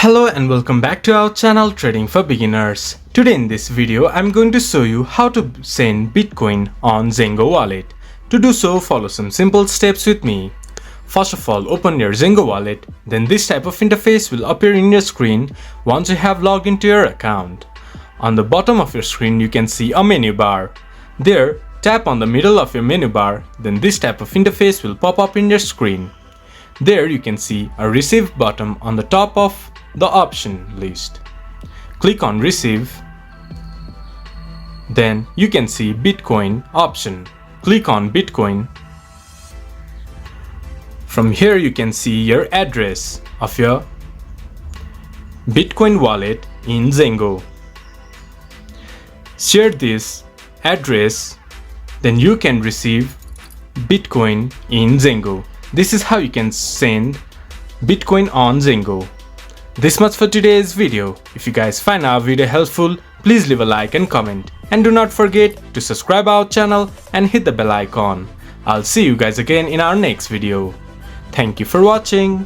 Hello and welcome back to our channel Trading for Beginners. Today in this video I'm going to show you how to send Bitcoin on Zengo wallet. To do so, follow some simple steps with me. First of all, open your Zengo wallet, then this type of interface will appear in your screen once you have logged into your account. On the bottom of your screen you can see a menu bar. There, tap on the middle of your menu bar, then this type of interface will pop up in your screen. There you can see a receive button on the top of the option list. Click on receive. Then you can see Bitcoin option. Click on Bitcoin. From here you can see your address of your Bitcoin wallet in Zengo. Share this address, then you can receive Bitcoin in Zengo. This is how you can send Bitcoin on Zengo. This much for today's video. If you guys find our video helpful, please leave a like and comment. And do not forget to subscribe our channel and hit the bell icon. I'll see you guys again in our next video. Thank you for watching.